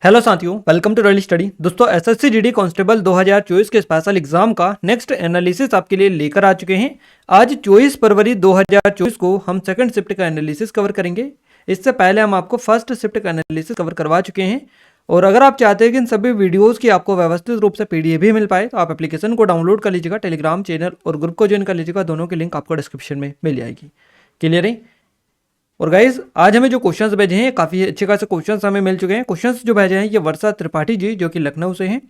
Hello साथियों, welcome to royal study. दोस्तों, SSC GD constable 2024 के स्पेशल एग्जाम का नेक्स्ट एनालिसिस आपके लिए लेकर आ चुके हैं। आज 24 फरवरी 2024 को हम सेकंड शिफ्ट का एनालिसिस कवर करेंगे। इससे पहले हम आपको फर्स्ट शिफ्ट का एनालिसिस कवर करवा चुके हैं। और अगर आप चाहते हैं कि इन सभी वीडियोज़ की आपको व्यवस्थित रूप से पीडीएफ भी मिल पाए तो आप एप्लीकेशन को डाउनलोड कर लीजिएगा, टेलीग्राम चैनल और ग्रुप को ज्वाइन कर लीजिएगा। दोनों की लिंक आपको डिस्क्रिप्शन में मिल जाएगी। क्लियर है? और गाइज, आज हमें जो क्वेश्चंस भेजे हैं काफ़ी अच्छे खासे क्वेश्चंस हमें मिल चुके हैं। क्वेश्चंस जो भेजे हैं ये वर्षा त्रिपाठी जी जो कि लखनऊ से हैं,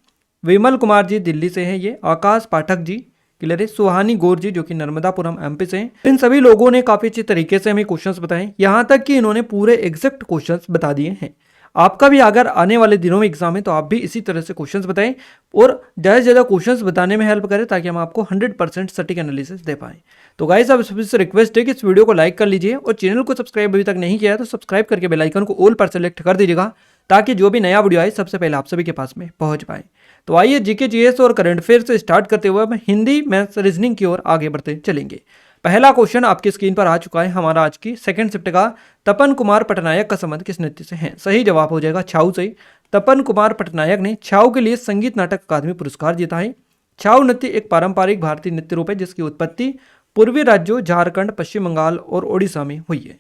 विमल कुमार जी दिल्ली से हैं, ये आकाश पाठक जी क्लियर है, सुहानी गौर जी जो कि नर्मदापुरम एमपी से हैं। इन सभी लोगों ने काफ़ी अच्छे तरीके से हमें क्वेश्चंस बताए, यहाँ तक कि इन्होंने पूरे एग्जैक्ट क्वेश्चंस बता दिए हैं। आपका भी अगर आने वाले दिनों में एग्जाम है तो आप भी इसी तरह से क्वेश्चंस बताएं और ज़्यादा से ज़्यादा क्वेश्चंस बताने में हेल्प करें ताकि हम आपको 100% सटीक एनालिसिस दे पाएं। तो गाइस, आप सभी से रिक्वेस्ट है कि इस वीडियो को लाइक कर लीजिए और चैनल को सब्सक्राइब अभी तक नहीं किया है तो सब्सक्राइब करके बेल आइकन को ऑल पर सेलेक्ट कर दीजिएगा ताकि जो भी नया वीडियो आए सबसे पहले आप सभी के पास में पहुंच पाए। तो आइए जीके जीएस और करंट अफेयर से स्टार्ट करते हुए हम हिंदी मैथ्स रीजनिंग की ओर आगे बढ़ते चलेंगे। पहला क्वेश्चन आपकी स्क्रीन पर आ चुका है हमारा आज की सेकंड शिफ्ट का। तपन कुमार पटनायक का संबंध किस नृत्य से है? सही जवाब हो जाएगा छाऊ से। तपन कुमार पटनायक ने छाऊ के लिए संगीत नाटक अकादमी पुरस्कार जीता है। छाऊ नृत्य एक पारंपरिक भारतीय नृत्य रूप है जिसकी उत्पत्ति पूर्वी राज्यों झारखंड, पश्चिम बंगाल और ओडिशा में हुई है।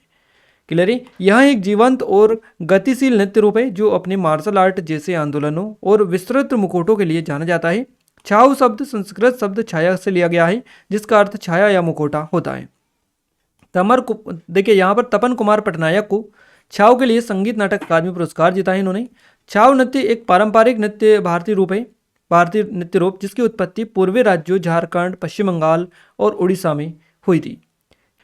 क्लियर है? यह एक जीवंत और गतिशील नृत्य रूप है जो अपने मार्शल आर्ट जैसे आंदोलनों और विस्तृत मुखौटों के लिए जाना जाता है। छाऊ शब्द संस्कृत शब्द छाया से लिया गया है जिसका अर्थ छाया या मुखौटा होता है। देखिए यहाँ पर तपन कुमार पटनायक को छाऊ के लिए संगीत नाटक अकादमी पुरस्कार जीता है इन्होंने। छाऊ नृत्य एक पारंपरिक नृत्य भारतीय रूप है, भारतीय नृत्य रूप जिसकी उत्पत्ति पूर्वी राज्यों झारखंड, पश्चिम बंगाल और उड़ीसा में हुई थी।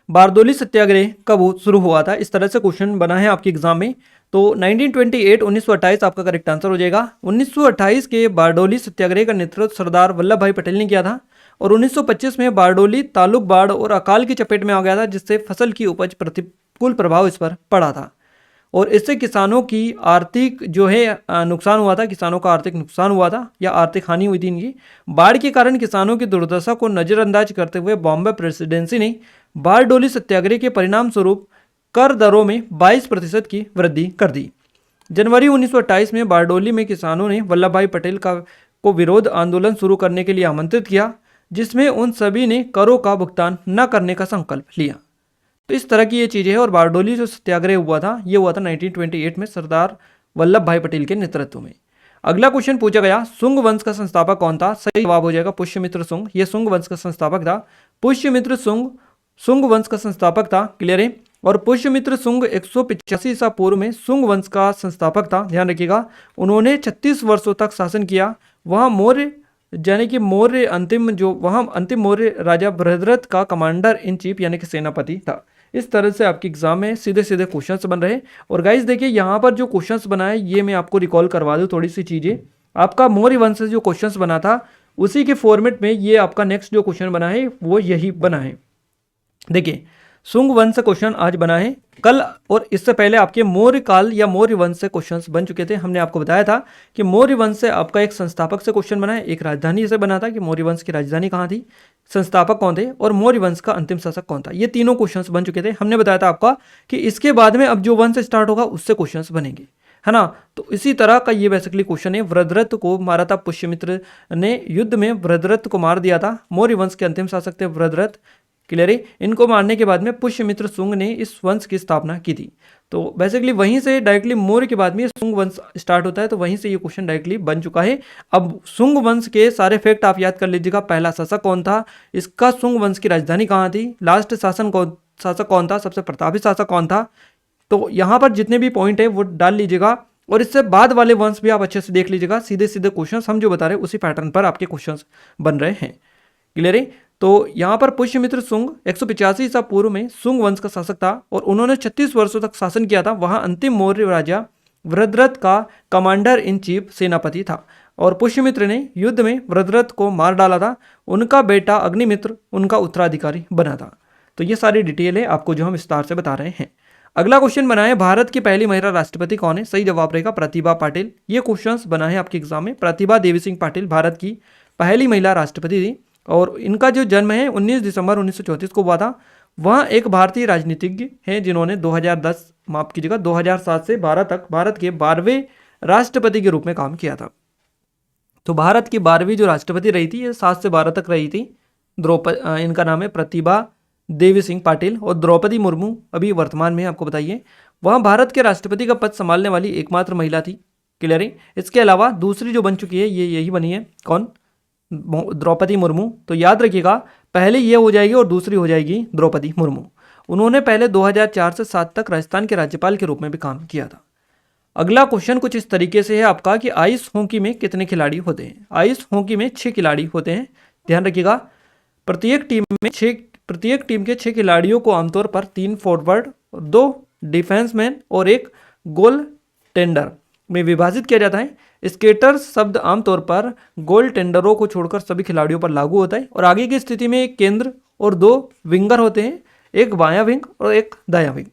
बारदोली सत्याग्रह कब शुरू हुआ था? इस तरह से क्वेश्चन बना है आपके एग्जाम में। तो 1928 1928 आपका करेक्ट आंसर हो जाएगा। 1928 के बारडोली सत्याग्रह का नेतृत्व सरदार वल्लभ भाई पटेल ने किया था और 1925 में बारडोली तालुक बाढ़ और अकाल की चपेट में आ गया था जिससे फसल की उपज प्रतिकूल प्रभाव इस पर पड़ा था और इससे किसानों की आर्थिक जो है नुकसान हुआ था, किसानों का आर्थिक नुकसान हुआ था या आर्थिक हानि हुई थी इनकी। बाढ़ के कारण किसानों की दुर्दशा को नज़रअंदाज करते हुए बॉम्बे प्रेसिडेंसी ने बारडोली सत्याग्रह के परिणाम स्वरूप कर दरों में 22% की वृद्धि कर दी। जनवरी 1928 में बारडोली में किसानों ने वल्लभ भाई पटेल को विरोध आंदोलन शुरू करने के लिए आमंत्रित किया जिसमें उन सभी ने करों का भुगतान न करने का संकल्प लिया। तो इस तरह की ये चीज़ें हैं और बारडोली जो सत्याग्रह हुआ था ये हुआ था 1928 में सरदार वल्लभ भाई पटेल के नेतृत्व में। अगला क्वेश्चन पूछा गया, शुंग वंश का संस्थापक कौन था? सही जवाब हो जाएगा पुष्यमित्र शुंग। ये शुंग वंश का संस्थापक था। पुष्यमित्र शुंग वंश का संस्थापक था। क्लियर है? और पुष्यमित्र शुंग 185 ईसा पूर्व में शुंग वंश का संस्थापक था। ध्यान रखिएगा, उन्होंने 36 वर्षों तक शासन किया। वहाँ मौर्य यानी कि अंतिम मौर्य राजा बृहद्रथ का कमांडर इन चीफ यानी कि सेनापति था। इस तरह से आपके एग्जाम में सीधे सीधे क्वेश्चंस बन रहे। और गाइस देखिए यहाँ पर जो क्वेश्चंस बनाए ये मैं आपको रिकॉल करवा दूँ थोड़ी सी चीज़ें। आपका मौर्य वंश से जो क्वेश्चंस बना था उसी के फॉर्मेट में ये आपका नेक्स्ट जो क्वेश्चन बना है वो यही बना है। देखिए, शुंग वंश से क्वेश्चन आज बना है। कल और इससे पहले आपके मौर्य काल या मौर्य वंश से क्वेश्चंस बन चुके थे। हमने आपको बताया था कि मौर्य वंश से आपका एक संस्थापक से क्वेश्चन बना है, एक राजधानी से बना था कि मौर्य वंश की राजधानी कहाँ थी, संस्थापक कौन थे और मौर्य वंश का अंतिम शासक कौन था। ये तीनों क्वेश्चंस बन चुके थे। हमने बताया था आपका कि इसके बाद में अब जो वंश स्टार्ट होगा उससे क्वेश्चंस बनेंगे, है ना। तो इसी तरह का ये बेसिकली क्वेश्चन है। वृहद्रथ को मारा था पुष्यमित्र ने, युद्ध में वृहद्रथ को मार दिया था। मौर्य वंश के अंतिम शासक थे वृहद्रथ। क्लियर है? इनको मारने के बाद में पुष्यमित्र शुंग ने इस वंश की स्थापना की थी। तो बेसिकली वहीं से डायरेक्टली मौर्य के बाद में शुंग वंश स्टार्ट होता है, तो वहीं से ये क्वेश्चन डायरेक्टली बन चुका है। अब शुंग वंश के सारे फैक्ट आप याद कर लीजिएगा। पहला शासक कौन था, इसका शुंग वंश की राजधानी कहाँ थी, लास्ट शासक कौन था, सबसे प्रतापी शासक कौन था। तो यहाँ पर जितने भी पॉइंट है वो डाल लीजिएगा और इससे बाद वाले वंश भी आप अच्छे से देख लीजिएगा। सीधे सीधे क्वेश्चन हम जो बता रहे हैं उसी पैटर्न पर आपके क्वेश्चन बन रहे हैं। क्लियर है? तो यहाँ पर पुष्यमित्र शुंग 185 ईसा पूर्व में शुंग वंश का शासक था और उन्होंने 36 वर्षों तक शासन किया था। वहाँ अंतिम मौर्य राजा वृहद्रथ का कमांडर इन चीफ सेनापति था और पुष्यमित्र ने युद्ध में वृहद्रथ को मार डाला था। उनका बेटा अग्निमित्र उनका उत्तराधिकारी बना था। तो ये सारी डिटेल है आपको जो हम विस्तार से बता रहे हैं। अगला क्वेश्चन बना है, भारत की पहली महिला राष्ट्रपति कौन है? सही जवाब रहेगा प्रतिभा पाटिल। ये क्वेश्चन बना है आपके एग्जाम में। प्रतिभा देवी सिंह पाटिल भारत की पहली महिला राष्ट्रपति थी और इनका जो जन्म है 19 दिसंबर 1934 को हुआ था। वह एक भारतीय राजनीतिज्ञ हैं जिन्होंने 2007 से 12 तक भारत के 12वें राष्ट्रपति के रूप में काम किया था। तो भारत की 12वीं जो राष्ट्रपति रही थी, ये 7 से 12 तक रही थी। इनका नाम है प्रतिभा देवी सिंह पाटिल। और द्रौपदी मुर्मू अभी वर्तमान में आपको बताइए, वह भारत के राष्ट्रपति का पद संभालने वाली एकमात्र महिला थी। क्लियर है। इसके अलावा दूसरी जो बन चुकी है ये यही बनी है, कौन? द्रौपदी मुर्मू। तो याद रखिएगा, पहले ये हो जाएगी और दूसरी हो जाएगी द्रौपदी मुर्मू। उन्होंने पहले 2004 से 7 तक राजस्थान के राज्यपाल के रूप में भी काम किया था। अगला क्वेश्चन कुछ इस तरीके से है आपका कि आइस हॉकी में कितने खिलाड़ी होते हैं? आइस हॉकी में 6 खिलाड़ी होते हैं। ध्यान रखिएगा, प्रत्येक टीम के 6 खिलाड़ियों को आमतौर पर 3 फॉरवर्ड, 2 डिफेंसमैन और 1 गोल टेंडर में विभाजित किया जाता है। स्केटर्स शब्द आमतौर पर गोल टेंडरों को छोड़कर सभी खिलाड़ियों पर लागू होता है। और आगे की स्थिति में एक केंद्र और 2 विंगर होते हैं, एक बायां विंग और एक दायां विंग।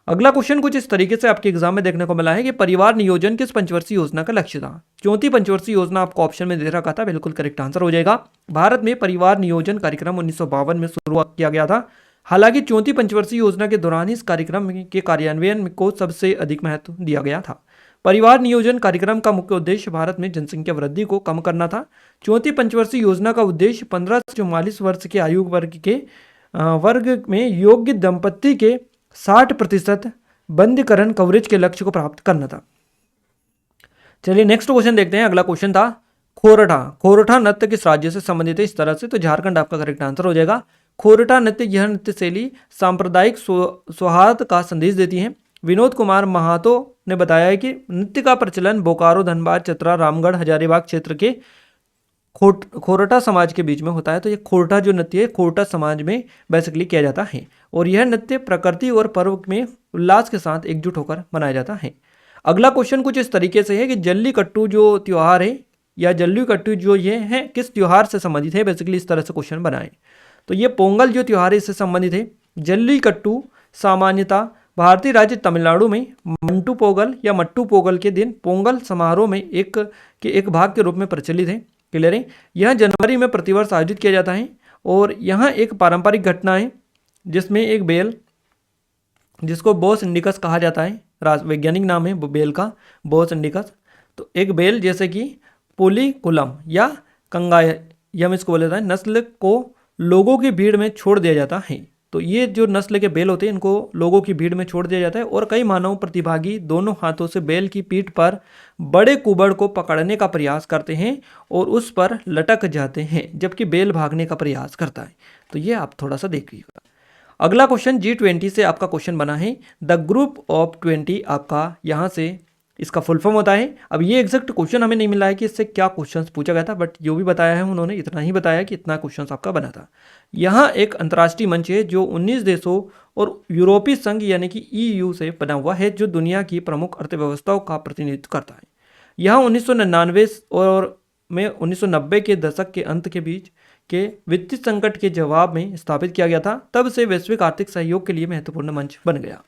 अगला क्वेश्चन कुछ इस तरीके से आपके एग्जाम में देखने को मिला है कि परिवार नियोजन किस पंचवर्षीय योजना का लक्ष्य था? चौथी पंचवर्षीय योजना आपको ऑप्शन में दे रखा था, बिल्कुल करेक्ट आंसर हो जाएगा। भारत में परिवार नियोजन कार्यक्रम 1952 में शुरू किया गया था। हालांकि चौथी पंचवर्षीय योजना के दौरान इस कार्यक्रम के कार्यान्वयन को सबसे अधिक महत्व दिया गया था। परिवार नियोजन कार्यक्रम का मुख्य उद्देश्य भारत में जनसंख्या वृद्धि को कम करना था। चौथी पंचवर्षीय योजना का उद्देश्य 15 से 44 वर्ष के आयु वर्ग में योग्य दंपत्ति के 60% बंधीकरण कवरेज के लक्ष्य को प्राप्त करना था। चलिए नेक्स्ट क्वेश्चन देखते हैं। अगला क्वेश्चन था खोरठा नृत्य किस राज्य से संबंधित है? इस तरह से तो झारखंड आपका करेक्ट आंसर हो जाएगा। खोरठा नृत्य, यह नृत्य शैली सांप्रदायिक सौहार्द का संदेश देती है। विनोद कुमार महातो ने बताया है कि नृत्य का प्रचलन बोकारो, धनबाद, चतरा, रामगढ़, हजारीबाग क्षेत्र के खोरठा समाज के बीच में होता है। तो ये खोरठा जो नृत्य है खोरठा समाज में बेसिकली किया जाता है। और यह नृत्य प्रकृति और पर्व में उल्लास के साथ एकजुट होकर मनाया जाता है। अगला क्वेश्चन कुछ इस तरीके से है कि जल्लीकट्टू जो त्योहार है या जल्लीकट्टू जो ये है किस त्योहार से संबंधित है? बेसिकली इस तरह से क्वेश्चन बनाए। तो ये पोंगल जो त्योहार है इससे संबंधित है। जल्लीकट्टू सामान्यतः भारतीय राज्य तमिलनाडु में मंटू पोगल या मट्टू पोगल के दिन पोंगल समारोह में एक भाग के रूप में प्रचलित है। क्लियर है। यह जनवरी में प्रतिवर्ष आयोजित किया जाता है। और यहाँ एक पारंपरिक घटना है जिसमें एक बेल, जिसको बोस इंडिकस कहा जाता है, वैज्ञानिक नाम है बेल का बोस इंडिकस। तो एक बेल जैसे कि पुलिकुलम या कंगायम इसको बोला जाता है, नस्ल को लोगों की भीड़ में छोड़ दिया जाता है। तो ये जो नस्ल के बेल होते हैं इनको लोगों की भीड़ में छोड़ दिया जाता है। और कई मानव प्रतिभागी दोनों हाथों से बेल की पीठ पर बड़े कुबड़ को पकड़ने का प्रयास करते हैं और उस पर लटक जाते हैं जबकि बेल भागने का प्रयास करता है। तो ये आप थोड़ा सा देखिएगा। अगला क्वेश्चन G20 से आपका क्वेश्चन बना है। द ग्रुप ऑफ 20 आपका यहाँ से इसका फुल फॉर्म होता है। अब ये एग्जैक्ट क्वेश्चन हमें नहीं मिला है कि इससे क्या क्वेश्चंस पूछा गया था, बट जो भी बताया है उन्होंने इतना ही बताया कि इतना क्वेश्चंस आपका बना था। यहाँ एक अंतर्राष्ट्रीय मंच है जो 19 देशों और यूरोपीय संघ यानी कि EU से बना हुआ है, जो दुनिया की प्रमुख अर्थव्यवस्थाओं का प्रतिनिधित्व करता है। यहाँ 1999 और में 1990 के दशक के अंत के बीच के वित्तीय संकट के जवाब में स्थापित किया गया था। तब से वैश्विक आर्थिक सहयोग के लिए महत्वपूर्ण मंच बन गया।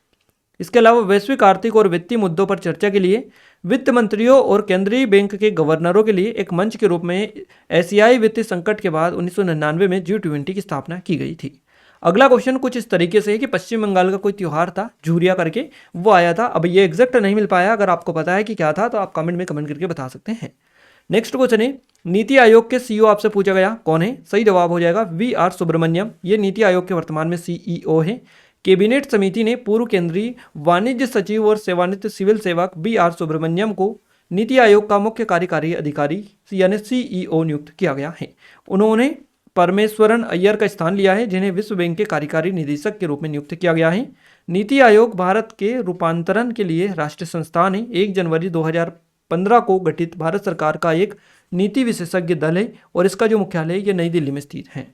इसके अलावा वैश्विक आर्थिक और वित्तीय मुद्दों पर चर्चा के लिए वित्त मंत्रियों और केंद्रीय बैंक के गवर्नरों के लिए एक मंच के रूप में एशियाई वित्तीय संकट के बाद 1999 में G20 की स्थापना की गई थी। अगला क्वेश्चन कुछ इस तरीके से है कि पश्चिम बंगाल का कोई त्योहार था झूरिया करके, वो आया था। अब ये एग्जैक्ट नहीं मिल पाया, अगर आपको पता है कि क्या था तो आप कमेंट में कमेंट करके बता सकते हैं। नेक्स्ट क्वेश्चन है नीति आयोग के CEO आपसे पूछा गया कौन है? सही जवाब हो जाएगा VR सुब्रमण्यम। ये नीति आयोग के वर्तमान में CEO है। कैबिनेट समिति ने पूर्व केंद्रीय वाणिज्य सचिव और सेवानिवृत्त सिविल सेवक VR सुब्रमण्यम को नीति आयोग का मुख्य कार्यकारी अधिकारी यानी CEO नियुक्त किया गया है। उन्होंने परमेश्वरन अय्यर का स्थान लिया है, जिन्हें विश्व बैंक के कार्यकारी निदेशक के रूप में नियुक्त किया गया है। नीति आयोग भारत के रूपांतरण के लिए राष्ट्रीय संस्थान है। 1 जनवरी 2015 को गठित भारत सरकार का एक नीति विशेषज्ञ दल है और इसका जो मुख्यालय ये नई दिल्ली में स्थित है।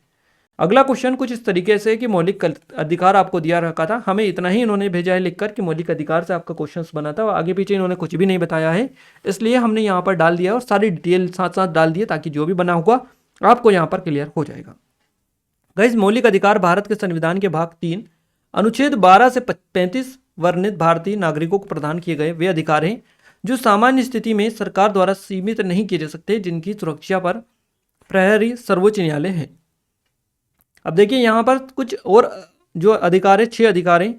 अगला क्वेश्चन कुछ इस तरीके से कि मौलिक अधिकार आपको दिया रखा था, हमें इतना ही इन्होंने भेजा है लिखकर कि मौलिक अधिकार से आपका क्वेश्चंस बना था। आगे पीछे इन्होंने कुछ भी नहीं बताया है, इसलिए हमने यहाँ पर डाल दिया और सारी डिटेल साथ साथ डाल दिए ताकि जो भी बना होगा आपको यहाँ पर क्लियर हो जाएगा। गाइस, मौलिक अधिकार भारत के संविधान के भाग 3 अनुच्छेद 12 से 35 वर्णित भारतीय नागरिकों को प्रदान किए गए वे अधिकार हैं जो सामान्य स्थिति में सरकार द्वारा सीमित नहीं किए जा सकते, जिनकी सुरक्षा पर प्रहरी सर्वोच्च न्यायालय है। अब देखिए यहाँ पर कुछ और जो अधिकार है 6 अधिकार हैं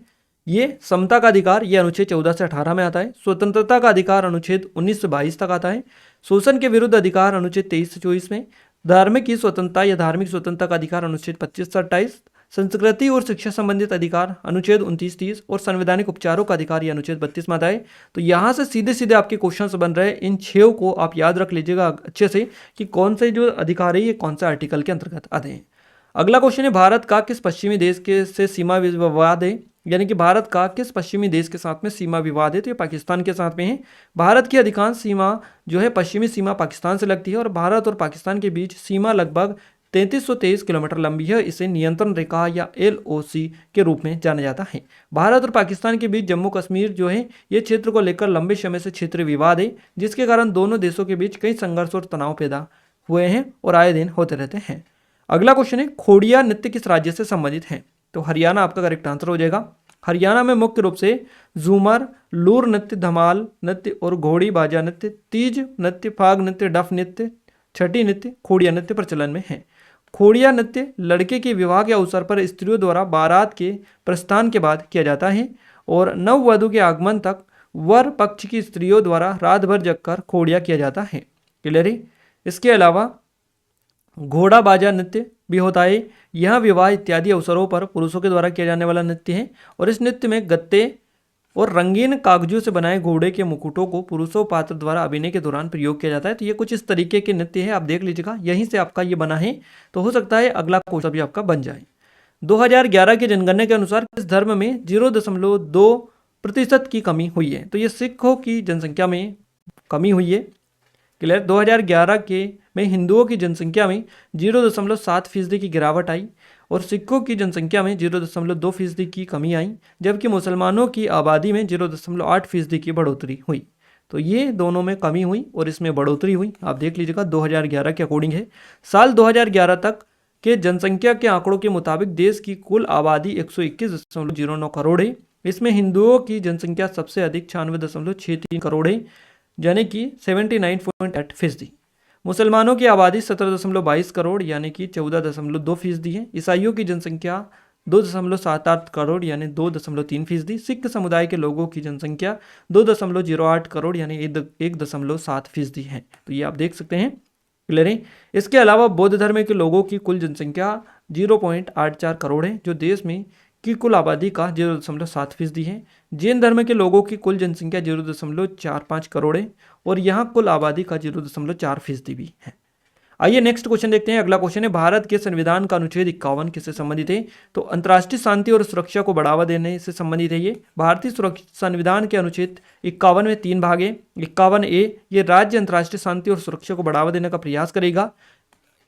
ये समता का अधिकार, ये अनुच्छेद 14 से 18 में आता है। स्वतंत्रता का अधिकार अनुच्छेद 19 से 22 तक आता है। शोषण के विरुद्ध अधिकार अनुच्छेद 23 से 24 में। धार्मिक की स्वतंत्रता या धार्मिक स्वतंत्रता का अधिकार अनुच्छेद 25 से 28। संस्कृति और शिक्षा संबंधित अधिकार अनुच्छेद 29-30 और संवैधानिक उपचारों का अधिकार ये अनुच्छेद 32 में आता है। तो यहाँ से सीधे सीधे आपके क्वेश्चन बन रहे हैं। इन 6 को आप याद रख लीजिएगा अच्छे से कि कौन से जो अधिकार है ये कौन सा आर्टिकल के अंतर्गत आते हैं। अगला क्वेश्चन है, भारत का किस पश्चिमी देश के से सीमा विवाद है, यानी कि भारत का किस पश्चिमी देश के साथ में सीमा विवाद है, तो ये पाकिस्तान के साथ में है। भारत की अधिकांश सीमा जो है पश्चिमी सीमा पाकिस्तान से लगती है और भारत और पाकिस्तान के बीच सीमा लगभग 3323 किलोमीटर लंबी है। इसे नियंत्रण रेखा या LOC के रूप में जाना जाता है। भारत और पाकिस्तान के बीच जम्मू कश्मीर जो है ये क्षेत्र को लेकर लंबे समय से क्षेत्रीय विवाद है, जिसके कारण दोनों देशों के बीच कई संघर्ष और तनाव पैदा हुए हैं और आए दिन होते रहते हैं। अगला क्वेश्चन है, खोड़िया नृत्य किस राज्य से संबंधित है, तो हरियाणा आपका करेक्ट आंसर हो जाएगा। हरियाणा में मुख्य रूप से झूमर, लूर नृत्य, धमाल नृत्य और घोड़ी बाजा नृत्य, तीज नृत्य, फाग नृत्य, डफ नृत्य, छठी नृत्य, खोड़िया नृत्य प्रचलन में है। खोड़िया नृत्य लड़के के विवाह के अवसर पर स्त्रियों द्वारा बारात के प्रस्थान के बाद किया जाता है और नववधु के आगमन तक वर पक्ष की स्त्रियों द्वारा रात भर जगकर खोड़िया किया जाता है। क्लियर है। इसके अलावा घोड़ा बाजा नृत्य भी होता है। यह विवाह इत्यादि अवसरों पर पुरुषों के द्वारा किया जाने वाला नृत्य है और इस नृत्य में गत्ते और रंगीन कागजों से बनाए घोड़े के मुकुटों को पुरुषों पात्र द्वारा अभिनय के दौरान प्रयोग किया जाता है। तो ये कुछ इस तरीके के नृत्य है, आप देख लीजिएगा, यहीं से आपका ये बना है। तो हो सकता है अगला क्वेश्चन भी आपका बन जाए। 2011 की जनगणना के अनुसार इस धर्म में 0.2% की कमी हुई है, तो ये सिखों की जनसंख्या में कमी हुई है। क्लियर। 2011 के में हिंदुओं की जनसंख्या में 0.7% की गिरावट आई और सिखों की जनसंख्या में 0.2% की कमी आई, जबकि मुसलमानों की आबादी में 0.8% की बढ़ोतरी हुई। तो ये दोनों में कमी हुई और इसमें बढ़ोतरी हुई, आप देख लीजिएगा 2011 के अकॉर्डिंग है। साल 2011 तक के जनसंख्या के आंकड़ों के मुताबिक देश की कुल आबादी 121.09 करोड़ है। इसमें हिंदुओं की जनसंख्या सबसे अधिक 96.63 करोड़ है, यानी कि 79.8%। मुसलमानों की आबादी 17.22 करोड़ यानी कि 14.2% है। ईसाइयों की जनसंख्या 2.78 करोड़ यानी 2.3%। सिख समुदाय के लोगों की जनसंख्या 2.08 करोड़ यानी 1.7% है। तो ये आप देख सकते हैं। क्लियर है। इसके अलावा बौद्ध धर्म के लोगों की कुल जनसंख्या 0.84 करोड़ है, जो देश में की कुल आबादी का 0.7% है। जैन धर्म के लोगों की कुल जनसंख्या 0.45 करोड़ है और यहाँ कुल आबादी का 0.4% भी है। आइए नेक्स्ट क्वेश्चन देखते हैं। अगला क्वेश्चन है, भारत के संविधान का अनुच्छेद 51 किससे संबंधित है, तो अंतर्राष्ट्रीय शांति और सुरक्षा को बढ़ावा देने से संबंधित है। ये भारतीय संविधान के अनुच्छेद 51 में 3 भाग है। 51A ये राज्य अंतर्राष्ट्रीय शांति और सुरक्षा को बढ़ावा देने का प्रयास करेगा।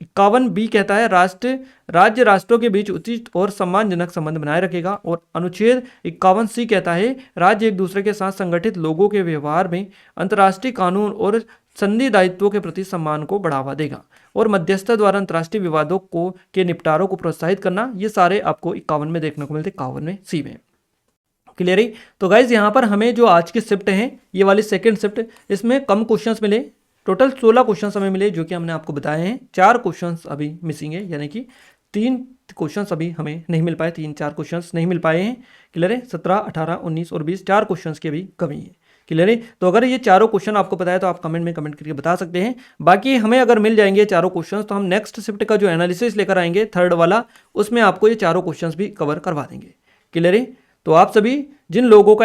51B कहता है राज्य राष्ट्रों के बीच उचित और सम्मानजनक संबंध बनाए रखेगा और अनुच्छेद 51C कहता है राज्य एक दूसरे के साथ संगठित लोगों के व्यवहार में अंतर्राष्ट्रीय कानून और संधि दायित्वों के प्रति सम्मान को बढ़ावा देगा और मध्यस्थता द्वारा अंतर्राष्ट्रीय विवादों को के निपटारों को प्रोत्साहित करना। ये सारे आपको 51 में देखने को मिलते, 51C में। क्लियर है। तो गाइज यहाँ पर हमें जो आज की शिफ्ट है ये वाली सेकेंड शिफ्ट, इसमें कम क्वेश्चंस मिले। टोटल 16 क्वेश्चन हमें मिले जो कि हमने आपको बताए हैं। 4 क्वेश्चन अभी मिसिंग है, यानी कि 3 क्वेश्चन अभी हमें नहीं मिल पाए, 3-4 क्वेश्चन नहीं मिल पाए हैं। क्लियर है। 17, 18, 19 और 20 4 क्वेश्चन की अभी कमी है। क्लियर है। तो अगर ये चारों क्वेश्चन आपको पता है तो आप कमेंट में कमेंट करके बता सकते हैं। बाकी हमें अगर मिल जाएंगे चारों क्वेश्चन तो हम नेक्स्ट शिफ्ट का जो एनालिसिस लेकर आएंगे थर्ड वाला, उसमें आपको ये चारों क्वेश्चन भी कवर करवा देंगे। क्लियर है। तो आप सभी जिन लोगों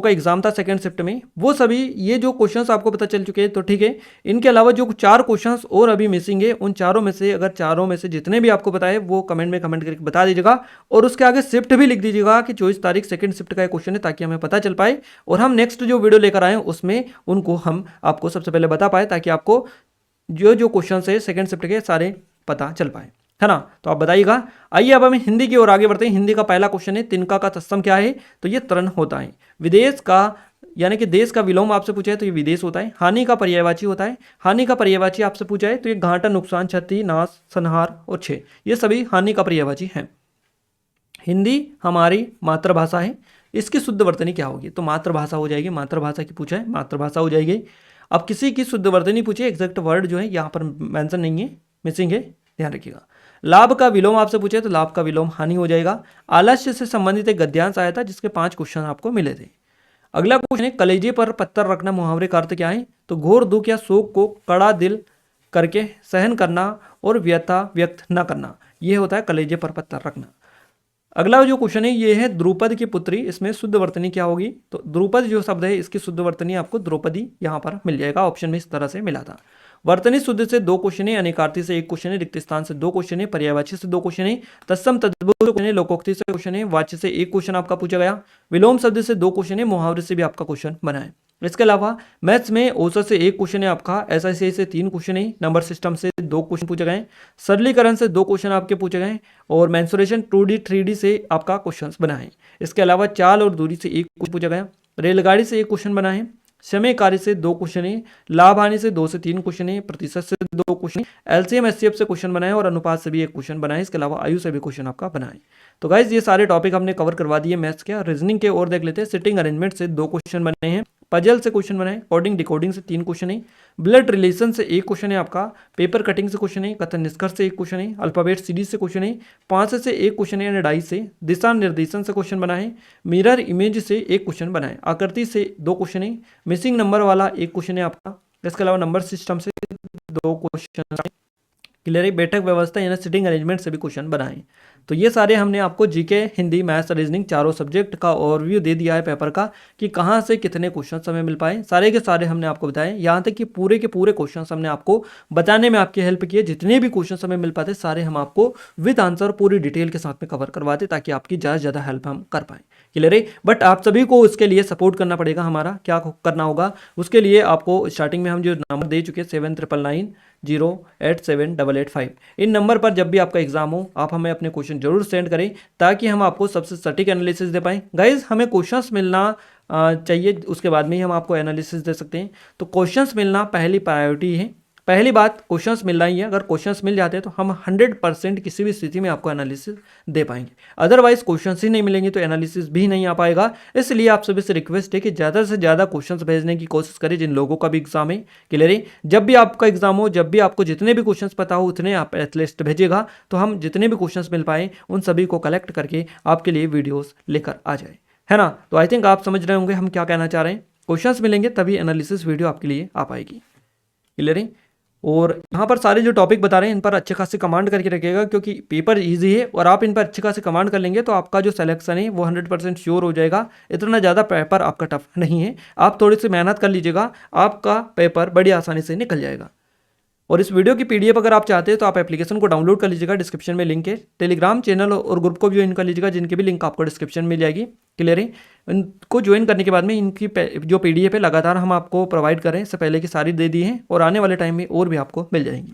का एग्जाम था सेकंड शिफ्ट में, वो सभी ये जो क्वेश्चंस आपको पता चल चुके हैं तो ठीक है। इनके अलावा जो 4 क्वेश्चंस और अभी मिसिंग है, उन चारों में से जितने भी आपको पता है वो कमेंट में कमेंट करके बता दीजिएगा और उसके आगे शिफ्ट भी लिख दीजिएगा कि 24 तारीख सेकंड शिफ्ट का क्वेश्चन है, ताकि हमें पता चल पाए और हम नेक्स्ट जो वीडियो लेकर आए उसमें उनको हम आपको सबसे पहले बता पाए, ताकि आपको जो क्वेश्चन है सेकंड शिफ्ट के सारे पता चल पाए, है ना। तो आप बताइएगा। आइए अब हम हिंदी की ओर आगे बढ़ते हैं। हिंदी का पहला क्वेश्चन है, तिनका का तत्सम क्या है, तो ये तरण होता है। विदेश का यानी कि देश का विलोम आपसे पूछा है तो ये विदेश होता है। हानि का पर्यायवाची होता है। हानि का पर्यायवाची आपसे पूछा है तो ये घाटा, नुकसान, क्षति, नाश, संहार और क्षय, ये सभी हानि का पर्यायवाची हैं। हिंदी हमारी मातृभाषा है, इसकी शुद्ध वर्तनी क्या होगी, तो मातृभाषा हो जाएगी। मातृभाषा की पूछा है, मातृभाषा हो जाएगी। अब किसी की शुद्ध वर्तनी पूछे, एग्जैक्ट वर्ड जो है यहाँ पर मेंशन नहीं है, मिसिंग है, ध्यान रखिएगा। लाभ का विलोम आपसे पूछे तो लाभ का विलोम हानि हो जाएगा। आलस्य से संबंधित एक गद्यांश आया था जिसके 5 क्वेश्चन आपको मिले थे। अगला क्वेश्चन है कलेजे पर पत्थर रखना मुहावरे का अर्थ क्या है? तो घोर दुख या शोक को कड़ा दिल करके सहन करना और व्यथा व्यक्त न करना, यह होता है कलेजे पर पत्थर रखना। अगला जो क्वेश्चन है ये है द्रुपद की पुत्री, इसमें शुद्ध वर्तनी क्या होगी? तो द्रुपद जो शब्द है इसकी शुद्ध वर्तनी आपको द्रौपदी यहाँ पर मिल जाएगा, ऑप्शन में इस तरह से मिला था। वर्तनी शुद्ध से 2 क्वेश्चन है, अनेकार्थी से 1 क्वेश्चन है, रिक्त स्थान से 2 क्वेश्चन है, पर्यायवाची से 2 क्वेश्चन है, तत्सम तद्भव क्वेश्चन है, लोकोक्ति से क्वेश्चन है, वाच्य से 1 क्वेश्चन आपका पूछा गया, विलोम शब्द से 2 क्वेश्चन है, मुहावरे से भी आपका क्वेश्चन बना है। इसके अलावा मैथ्स में औसत से 1 क्वेश्चन है आपका, एसआईसीआई से 3 क्वेश्चन है, नंबर सिस्टम से 2 क्वेश्चन पूछे गए, सरलीकरण से 2 क्वेश्चन आपके पूछे गए और मेंसुरेशन 2D 3D से आपका क्वेश्चन बना है। इसके अलावा चाल और दूरी से 1 क्वेश्चन पूछा गया, रेलगाड़ी से 1 क्वेश्चन बना है, समय कार्य से 2 क्वेश्चन है, लाभ हानि से 2 से 3 क्वेश्चन है, प्रतिशत से 2 क्वेश्चन, एलसीएम एचसीएफ से क्वेश्चन बनाए और अनुपात से भी 1 क्वेश्चन बनाए। इसके अलावा आयु से भी क्वेश्चन आपका बनाए। तो गाइज ये सारे टॉपिक हमने कवर करवा दिए मैथ्स के। रीजनिंग के और देख लेते हैं। सिटिंग अरेंजमेंट से 2 क्वेश्चन बने हैं, पजल से क्वेश्चन बनाए, कोडिंग डिकोडिंग से 3 क्वेश्चन है, ब्लड रिलेशन से 1 क्वेश्चन है आपका, पेपर कटिंग से क्वेश्चन है, कथन निष्कर्ष से 1 क्वेश्चन है, अल्फाबेट सीरीज से क्वेश्चन है, 5 से 1 क्वेश्चन है, डाई से, दिशा निर्देशन से क्वेश्चन बना है, मिरर इमेज से 1 क्वेश्चन बना है, आकृति से 2 क्वेश्चन है, मिसिंग नंबर वाला 1 क्वेश्चन है आपका। इसके अलावा नंबर सिस्टम से 2 क्वेश्चन, क्लियर है, बैठक व्यवस्था यानी सिटिंग अरेंजमेंट से भी क्वेश्चन बनाए। तो ये सारे हमने आपको जीके, हिंदी, मैथ्स, रीजनिंग चारों सब्जेक्ट का ओवरव्यू दे दिया है पेपर का कि कहाँ से कितने क्वेश्चन हमें मिल पाए। सारे के सारे हमने आपको बताए, यहाँ तक कि पूरे के पूरे क्वेश्चन हमने आपको बताने में आपकी हेल्प की है। जितने भी क्वेश्चन हमें मिल पाते सारे हम आपको विद आंसर पूरी डिटेल के साथ में कवर करवाते ताकि आपकी ज़्यादा से ज़्यादा हेल्प हम कर पाएँ। क्लियर है, बट आप सभी को उसके लिए सपोर्ट करना पड़ेगा। हमारा क्या करना होगा उसके लिए आपको स्टार्टिंग में हम जो नंबर दे चुके हैं 7999087885, इन नंबर पर जब भी आपका एग्जाम हो आप हमें अपने क्वेश्चन जरूर सेंड करें ताकि हम आपको सबसे सटीक एनालिसिस दे पाएँ। गाइज हमें क्वेश्चंस मिलना चाहिए, उसके बाद में ही हम आपको एनालिसिस दे सकते हैं। तो क्वेश्चंस मिलना पहली प्रायोरिटी है। पहली बात क्वेश्चंस मिलना ही है। अगर क्वेश्चंस मिल जाते हैं तो हम 100% किसी भी स्थिति में आपको एनालिसिस दे पाएंगे। अदरवाइज क्वेश्चंस ही नहीं मिलेंगे तो एनालिसिस भी नहीं आ पाएगा। इसलिए आप सभी से रिक्वेस्ट है कि ज़्यादा से ज़्यादा क्वेश्चंस भेजने की कोशिश करें जिन लोगों का भी एग्जाम है। क्लियर है, जब भी आपका एग्जाम हो, जब भी आपको जितने भी क्वेश्चंस पता हो उतने आप एटलीस्ट भेजिएगा तो हम जितने भी क्वेश्चंस मिल पाए उन सभी को कलेक्ट करके आपके लिए वीडियोज़ लेकर आ जाए, है ना। तो आई थिंक आप समझ रहे होंगे हम क्या कहना चाह रहे हैं। क्वेश्चंस मिलेंगे तभी एनालिसिस वीडियो आपके लिए आ पाएगी। क्लियर है, और यहाँ पर सारे जो टॉपिक बता रहे हैं इन पर अच्छे खासे कमांड करके रखिएगा क्योंकि पेपर इजी है और आप इन पर अच्छे खासे कमांड कर लेंगे तो आपका जो सिलेक्शन है वो 100% श्योर हो जाएगा। इतना ज़्यादा पेपर आपका टफ नहीं है, आप थोड़ी सी मेहनत कर लीजिएगा, आपका पेपर बड़ी आसानी से निकल जाएगा। और इस वीडियो की PDF अगर आप चाहते हैं तो आप एप्लीकेशन को डाउनलोड कर लीजिएगा, डिस्क्रिप्शन में लिंक है। टेलीग्राम चैनल और ग्रुप को भी ज्वाइन कर लीजिएगा जिनकी भी लिंक आपको डिस्क्रिप्शन में मिल जाएगी। क्लियर है, इनको ज्वाइन करने के बाद में इनकी जो PDF है लगातार हम आपको प्रोवाइड करें, इससे पहले की सारी दे दी हैं और आने वाले टाइम में और भी आपको मिल जाएंगी।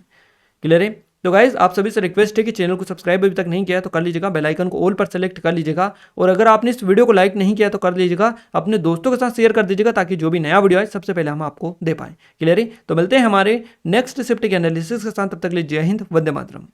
क्लियर है, तो गाइज आप सभी से रिक्वेस्ट है कि चैनल को सब्सक्राइब अभी तक नहीं किया तो कर लीजिएगा, बेल आइकन को ऑल पर सेलेक्ट कर लीजिएगा और अगर आपने इस वीडियो को लाइक नहीं किया तो कर लीजिएगा, अपने दोस्तों के साथ शेयर कर दीजिएगा ताकि जो भी नया वीडियो आए सबसे पहले हम आपको दे पाएं। क्लियर है, तो मिलते हैं हमारे नेक्स्ट शिफ्ट के एनालिसिस के साथ, तब तक के लिए जय हिंद, वंदे मातरम।